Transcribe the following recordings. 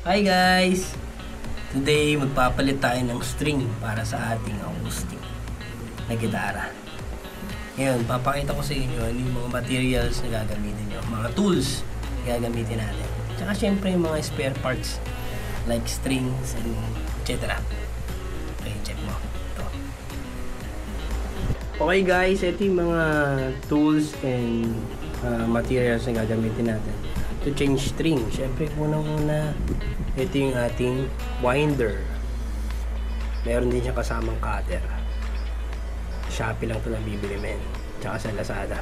Hi guys! Today magpapalit tayo ng string para sa ating acoustic na gitara. Ngayon, papakita ko sa inyo ano yung mga materials na gagamitin nyo, mga tools na gagamitin natin. Tsaka syempre yung mga spare parts like strings and etc. Okay, check mo. Ito. Okay guys, ito yung mga tools and materials na gagamitin natin to change string. Syempre, unang-una, ito yung ating winder. Meron din siya kasamang cutter. Shopee lang ito nabibili men. Tsaka sa Lazada.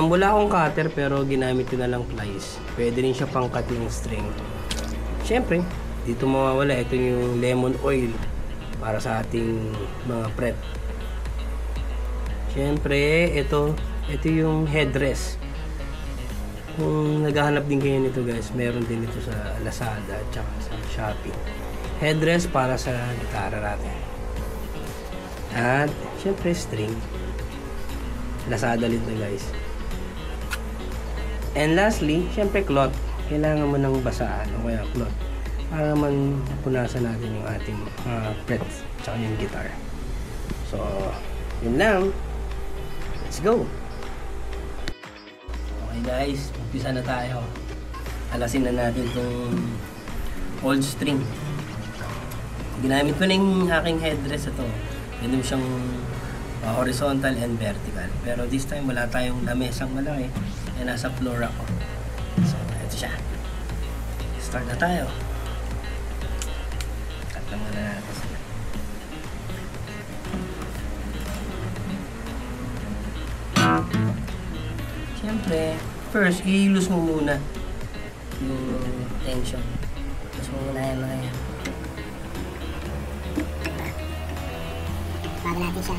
Wala akong cutter pero ginamit ko na lang pliers. Pwede rin siya pang-cut ng string. Syempre, dito mawawala. Ito yung lemon oil para sa ating mga fret. Syempre, ito yung headrest. Kung naghahanap din kayo nito guys, meron din ito sa Lazada at saka sa Shopee. Headrest para sa gitara natin. At syempre string. Lazada din na guys. And lastly, syempre cloth. Kailangan mo ng basaan o kaya cloth para naman punasan natin yung ating frets at saka yung guitar. So, yun lang. Let's go! Okay guys, umpisa na tayo. Alasin na natin itong old string. Ginamit ko na yung aking headrest ito. Pwede mo siyang horizontal and vertical. Pero this time wala tayong lamesang malaki. Kaya nasa floor ako. So, ito siya. Start na tayo. Cut na muna natin sila. Siyempre, first, i-loose mo muna yung tension. Loose mo muna yung mga yan. Bago natin siya.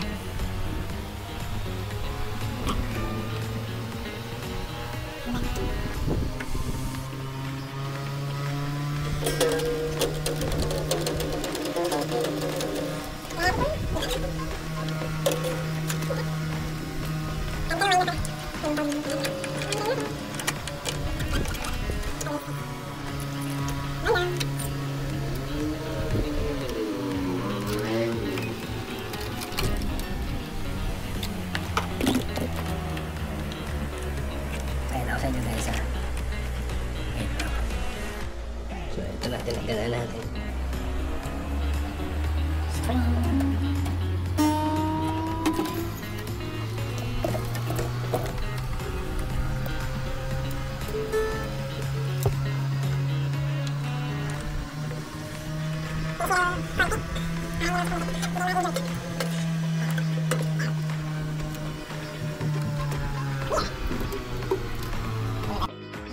So, ito natin, nagdala natin.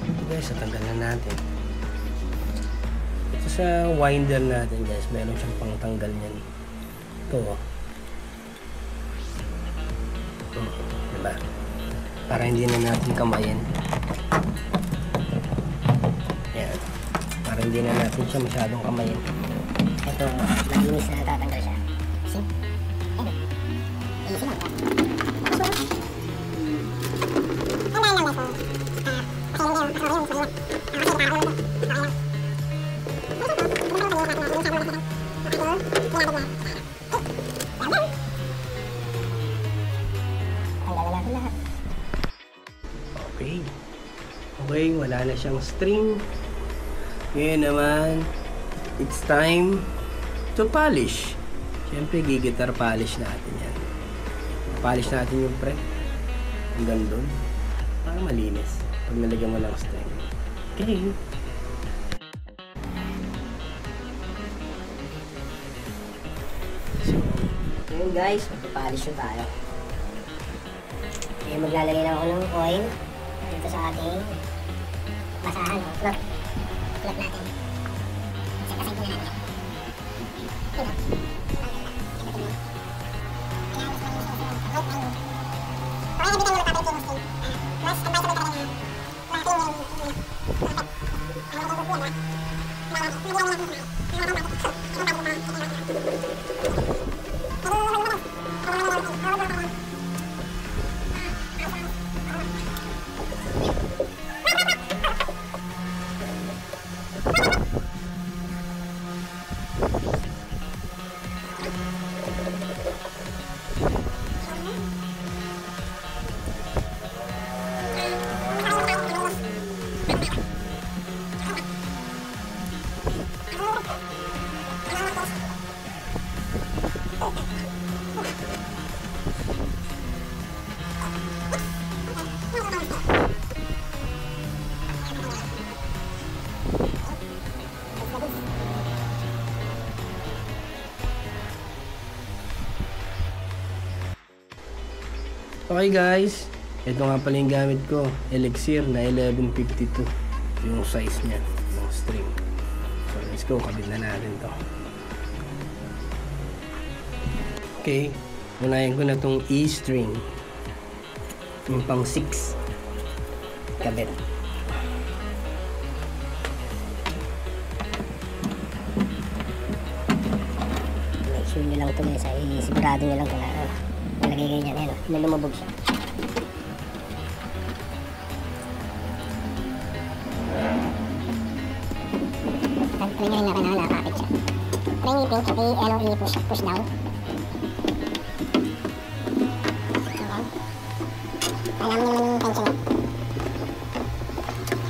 Ito guys, natanggal na natin. Ito sa winder natin guys, meron siyang pangtanggal niyan. Ito diba? Para hindi na natin kamayin. Yan. Para hindi na natin siya masyadong kamayin. Ito, malinis na natatanggal siya. See? Easy lang. Okay, wala na siyang string. Ngayon naman, it's time to polish. Siyempre, gigitar polish natin yan. Polish natin yung fret. Hanggang doon. Para malinis. Pag nalagyan mo lang string. Okay. So, ngayon guys, magpapolish na tayo. Ngayon maglalagay na ako ng oil dito sa ating basahan o cloth. Cloth natin. Kasi pasay ko na natin. Okay guys, ito nga pala yung gamit ko, Elixir na 1152 yung size niya ng string. So let's go, kabit na natin to. Okay, unahin ko na tong E string, yung pang 6 kabit. Make sure nyo lang ito guys, sigurado nyo lang ito na nalagay ganyan, ayun, na lumabog siya. Try nyo rin na nakakapit siya. Try nyo i-pinch, i-push down. Okay. Alam nyo yung tension niya.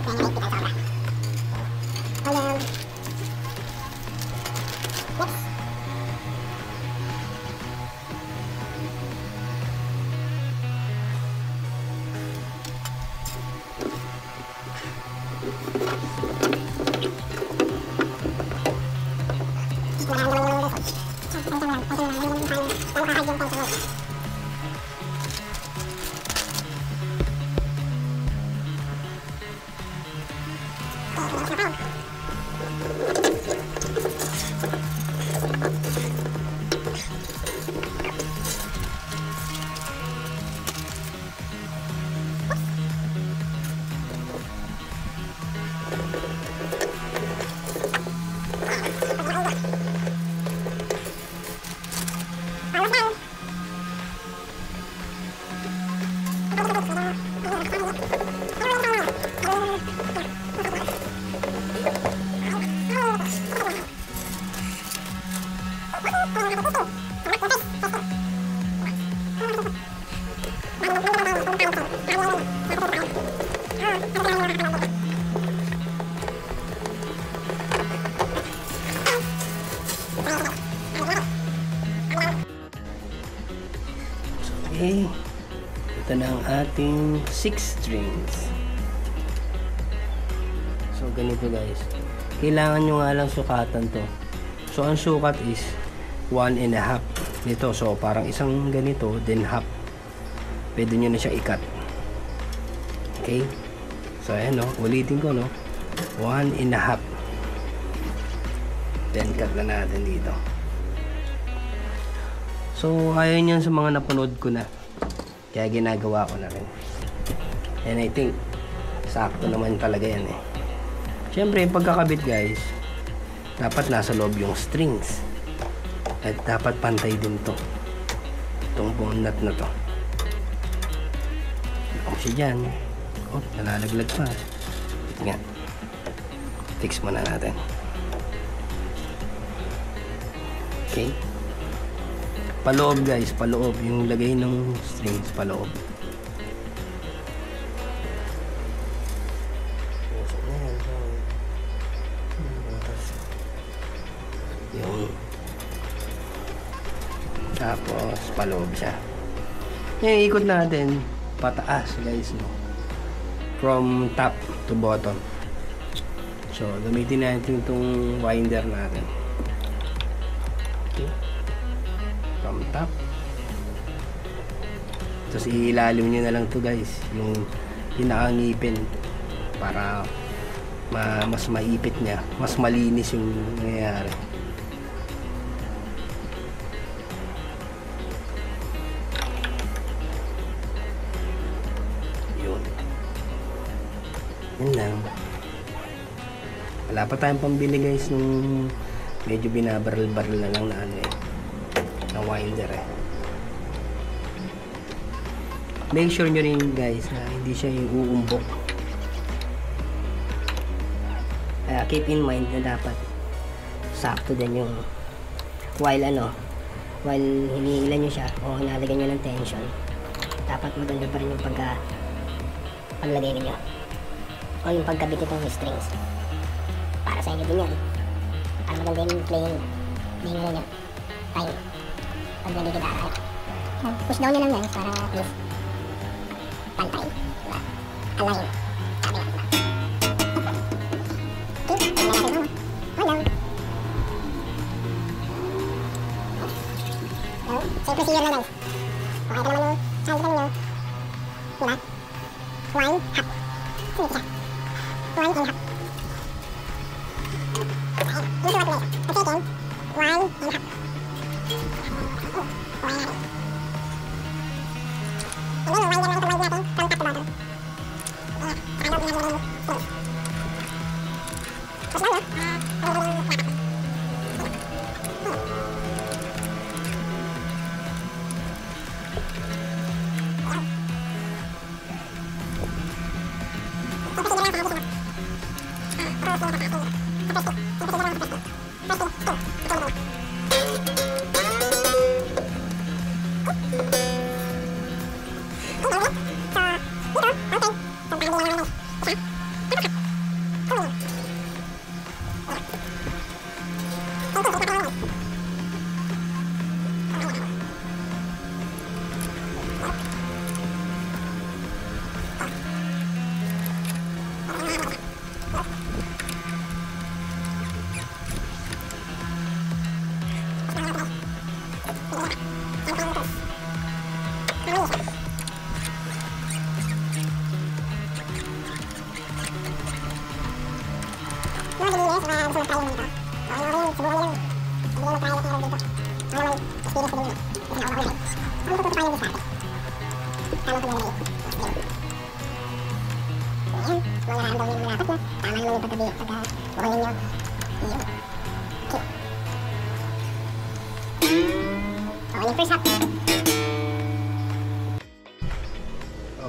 Try nyo i-pitan sobra. Hold on. Next. Okay, ito na ang ating 6 strings. So ganito guys, kailangan nyo nga lang sukatan to. So ang sukat is 1.5 nito. So parang isang ganito, then half. Pwede nyo na siya i-cut. Okay, so ayan no, ulitin ko no, 1.5, then cut na natin dito. So, ayun yun sa mga napanood ko na. Kaya ginagawa ko na rin. And I think, sakto naman talaga yan eh. Siyempre, pagkakabit guys, dapat nasa loob yung strings. At dapat pantay din to. Itong buong nut na to. Ako siya dyan. Oh, nalalaglag pa. Nga. Fix muna natin. Okay. Paloob guys, paloob. Yung lagay ng strings, paloob. Yung tapos paloob siya. Yung ikot natin pataas guys, no? From top to bottom. So gamitin natin itong winder natin. Okay. From top. Tapos ilalim nyo na lang to guys, yung pinakangipin, para mas maipit niya, mas malinis yung nangyayari. Yun lang. Wala pa tayong pambili guys nung medyo binabaril-baril na lang na ano eh, na winder eh. Make sure nyo rin guys na hindi siya yung uumbok. Keep in mind na dapat sakto din yung while hinihilan nyo siya o nalagyan nyo ng tension, dapat maganda pa rin yung paglagay ninyo o yung pagkabit nitong strings. Para sa inyo din yan, para maganda yung playing nyo time pag nagigitara kayo. Push down nyo lang guys para at least pantay, diba? Align, sabi nga, diba? Okay, tingnan natin ito. Hold down. Same procedure lang guys. Okay, ito naman yung sound nyo, diba? One, hop. Sige, isa. One and hop. Yung sukat guys. Ang second, one and hop. Kumain natin. And then, wind natin from top to bottom. Ayan, pakalaw din natin yung strings. Push down, no?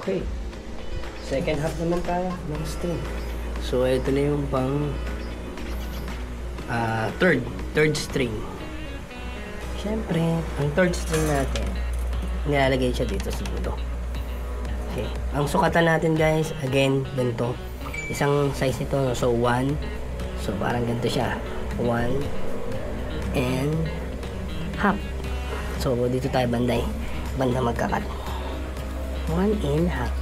Okay. Second half naman tayo ng string. So, ito na yung pang third string. Siyempre, ang third string natin, nilalagay siya dito sa dulo. Okay. Ang sukatan natin guys, again, ganito. Isang size nito, so 1. So, parang ganito siya. 1 and half. So, dito tayo banda magkakat. 1 and half.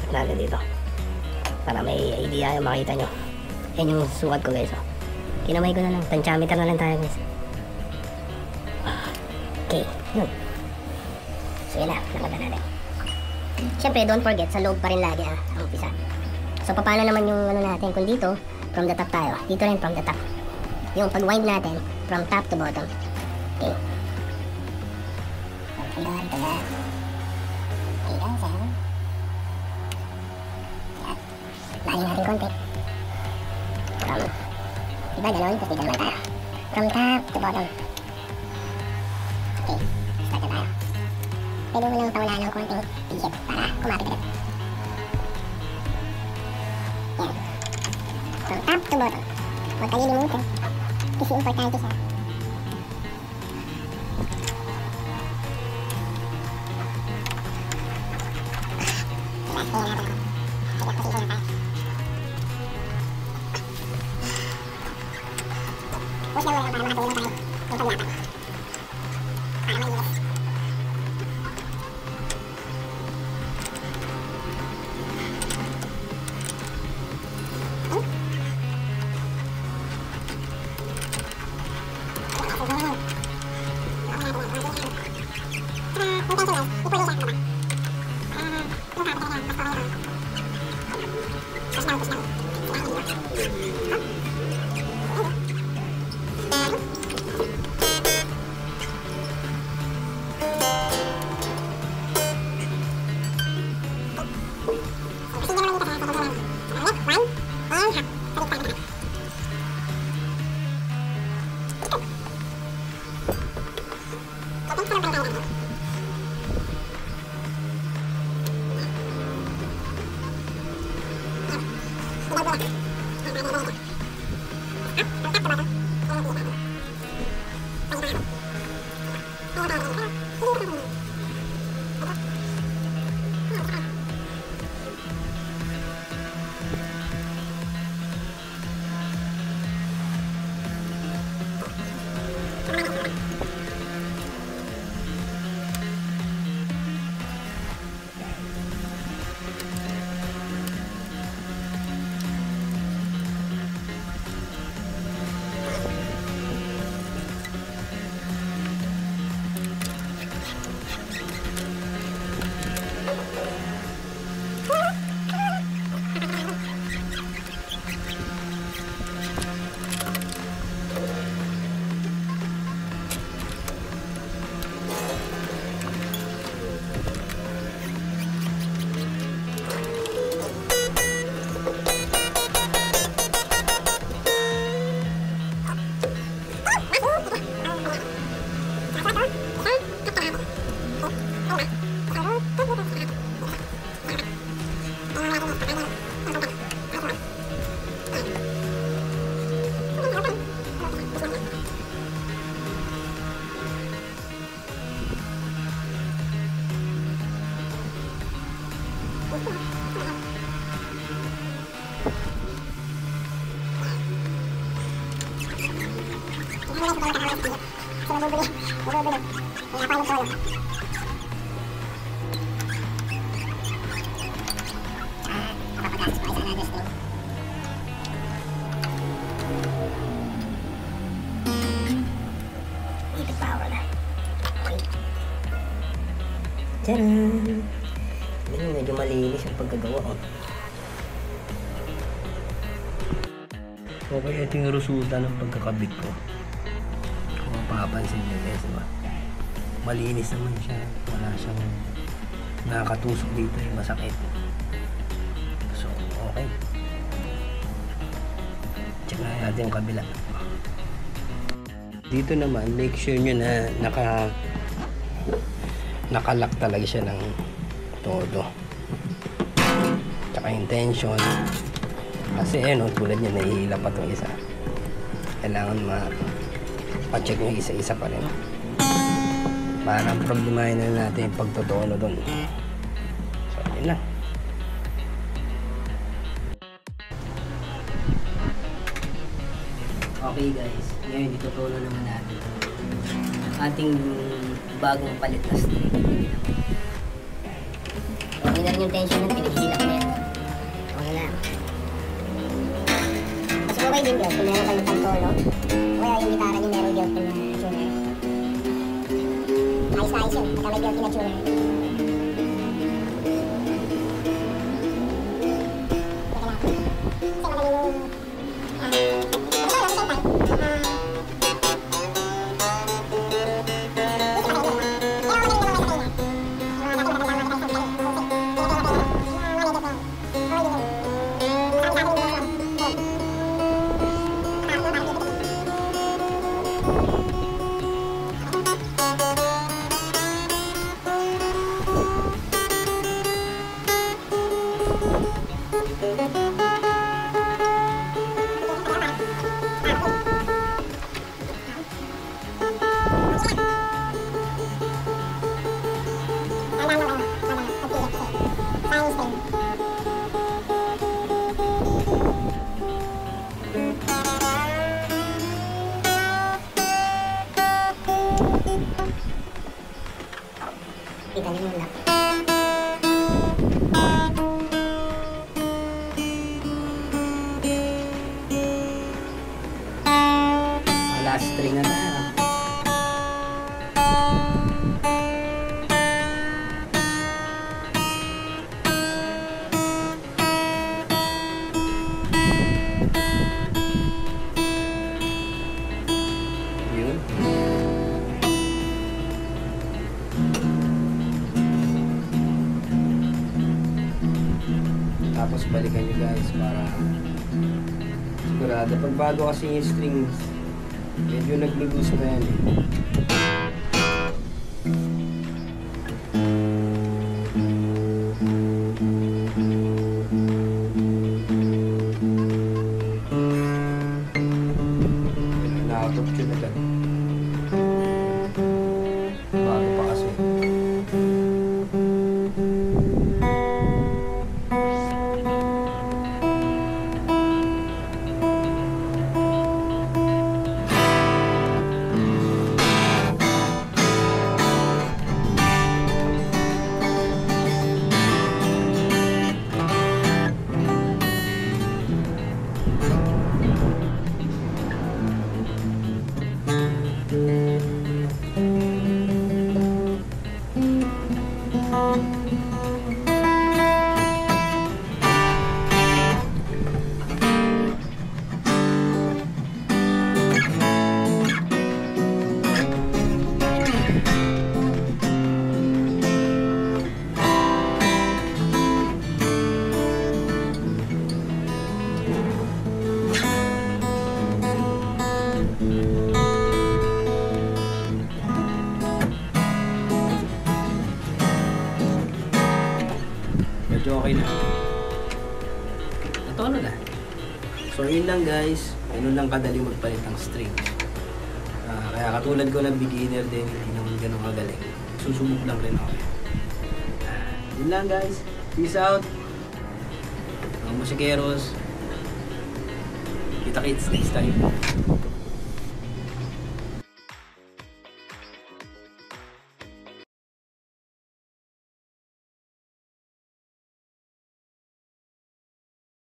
Cut natin dito. Para may idea yung makita nyo. Yan yung sukat ko guys. Oh. Kinamay ko na lang. Tensiometer na lang tayo guys. Okay. Yun. So yun na. Nakaga natin. Siyempre, don't forget, sa loob pa rin lagi ang umpisa. So, paano naman yung natin? Kung dito, from the top tayo. Dito rin from the top. Yung pag-wind natin, from top to bottom. Okay. Ito na. Balik natin konti. Diba ganon? Tapos dito naman tayo. From top to bottom. Okay. Start na tayo. Pwede mo lang pawalaan ng konting pihit para kumapit ulit. Yan. From top to bottom. Huwag kalilimutan. Kasi importante siya. Tingnan natin. Sige, position na tayo. Push lang mo lang para makatulong tayo yung paglapat. Para malinis. Tcharan! Medyo malinis ang pagkagawa. Okay, ito yung resulta ng pagkakabit ko. Kung mapapansin nyo guys, diba? Malinis naman siya. Wala siyang nakakatusok dito yung masakit. So, okay. Check na natin yung kabila. Dito naman, make sure nyo na nakalock talaga siya ng todo. Tsaka yung tension. Kasi tulad niya, nahihila pa itong isa. Kailangan pa-check nyo isa-isa pa rin. Parang problemahin na natin yung pagtotono dun. So, yun lang. Okay guys, ngayon itutulo naman natin ating bagong palit na string. Okay na rin yung tension natin, pinihila ko na yan. Okay na. Mas okay din guys, kung meron kayong pang-tono, kaya yung gitara niyo meron built-in na tuner. Ayos na ayos yun, pagka may built-in na tuner. Kita niyo lang. Last string na. Yun. Tapos balikan nyo guys para sigurado. Pag bago kasi yung strings, medyo nag-lose pa yan eh. Nakatop yun agad. Bago pa kasi. okay na. Ito na. So yun lang guys, ganun lang kadali magpalit ng strings. Kaya katulad ko ng beginner din, hindi naman ganun kagaling. Susubok lang rin ako. Yun lang guys, peace out. Mga musikeros, kita-kits next time.